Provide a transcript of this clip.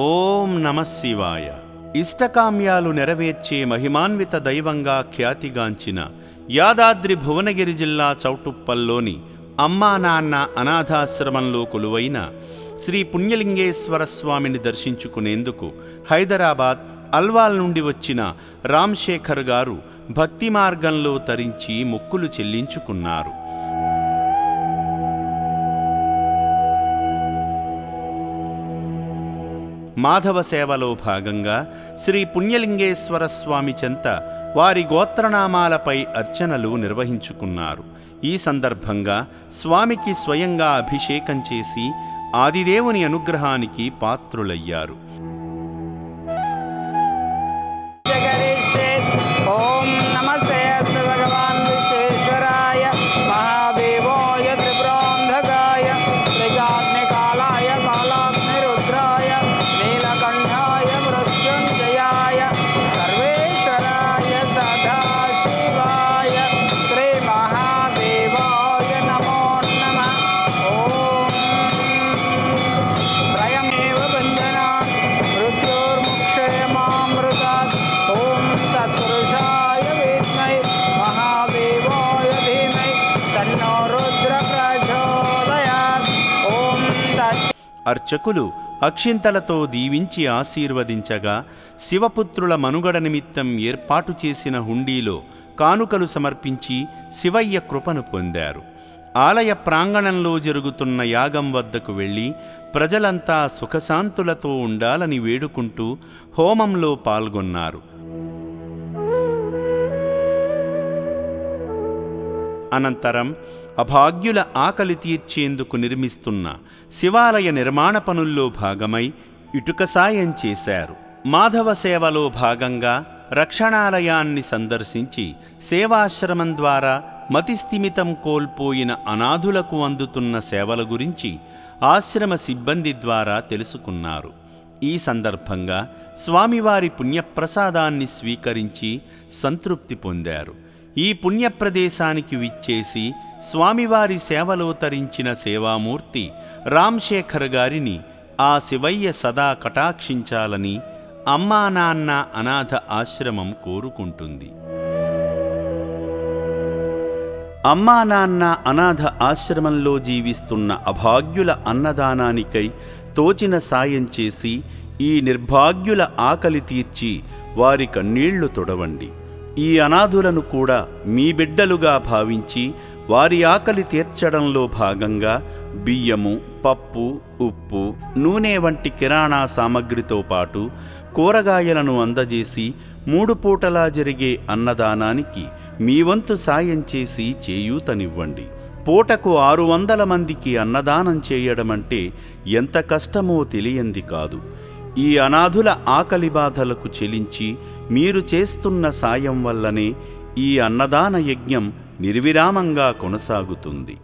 ఓం నమః శివాయ. ఇష్టకామ్యాలు నెరవేర్చే మహిమాన్విత దైవంగా ఖ్యాతిగాంచిన యాదాద్రి భువనగిరి జిల్లా చౌటుప్పల్లోని అమ్మా నాన్న అనాథాశ్రమంలో కొలువైన శ్రీ పుణ్యలింగేశ్వర స్వామిని దర్శించుకునేందుకు హైదరాబాద్ అల్వాల్ నుండి వచ్చిన రామ్శేఖర్ గారు భక్తి మార్గంలో తరించి మొక్కులు చెల్లించుకున్నారు. మాధవ సేవలో భాగంగా శ్రీ పుణ్యలింగేశ్వర స్వామి చెంత వారి గోత్రనామాలపై అర్చనలు నిర్వహించుకున్నారు. ఈ సందర్భంగా స్వామికి స్వయంగా అభిషేకం చేసి ఆదిదేవుని అనుగ్రహానికి పాత్రులయ్యారు. అర్చకులు అక్షింతలతో దీవించి ఆశీర్వదించగా శివపుత్రుల మనుగడ నిమిత్తం ఏర్పాటు చేసిన హుండీలో కానుకలు సమర్పించి శివయ్య కృపను పొందారు. ఆలయ ప్రాంగణంలో జరుగుతున్న యాగం వద్దకు వెళ్ళి ప్రజలంతా సుఖశాంతులతో ఉండాలని వేడుకుంటూ హోమంలో పాల్గొన్నారు. అనంతరం అభాగ్యుల ఆకలి తీర్చేందుకు నిర్మిస్తున్న శివాలయ నిర్మాణ పనుల్లో భాగమై ఇటుక సాయం చేశారు. మాధవ సేవలో భాగంగా రక్షణాలయాన్ని సందర్శించి సేవాశ్రమం ద్వారా మతిస్థిమితం కోల్పోయిన అనాథులకు అందుతున్న సేవల గురించి ఆశ్రమ సిబ్బంది ద్వారా తెలుసుకున్నారు. ఈ సందర్భంగా స్వామివారి పుణ్యప్రసాదాన్ని స్వీకరించి సంతృప్తి పొందారు. ఈ పుణ్యప్రదేశానికి విచ్చేసి స్వామివారి సేవలో తరించిన సేవామూర్తి రామ్శేఖర్ గారిని ఆ శివయ్య సదా కటాక్షించాలని అమ్మా నాన్న అనాథ ఆశ్రమం కోరుకుంటుంది. అమ్మా నాన్న అనాథ ఆశ్రమంలో జీవిస్తున్న అభాగ్యుల అన్నదానానికై తోచిన సాయం చేసి ఈ నిర్భాగ్యుల ఆకలి తీర్చి వారి కన్నీళ్లు తొడవండి. ఈ అనాథులను కూడా మీ బిడ్డలుగా భావించి వారి ఆకలి తీర్చడంలో భాగంగా బియ్యము, పప్పు, ఉప్పు, నూనె వంటి కిరాణా సామగ్రితో పాటు కూరగాయలను అందజేసి 3 పూటలా జరిగే అన్నదానానికి మీ వంతు సాయం చేసి చేయూతనివ్వండి. పూటకు 600 మందికి అన్నదానం చేయడమంటే ఎంత కష్టమో తెలియంది కాదు. ఈ అనాథుల ఆకలి బాధలకు చెలించి మీరు చేస్తున్న సాయం వల్లనే ఈ అన్నదాన యజ్ఞం నిర్విరామంగా కొనసాగుతుంది.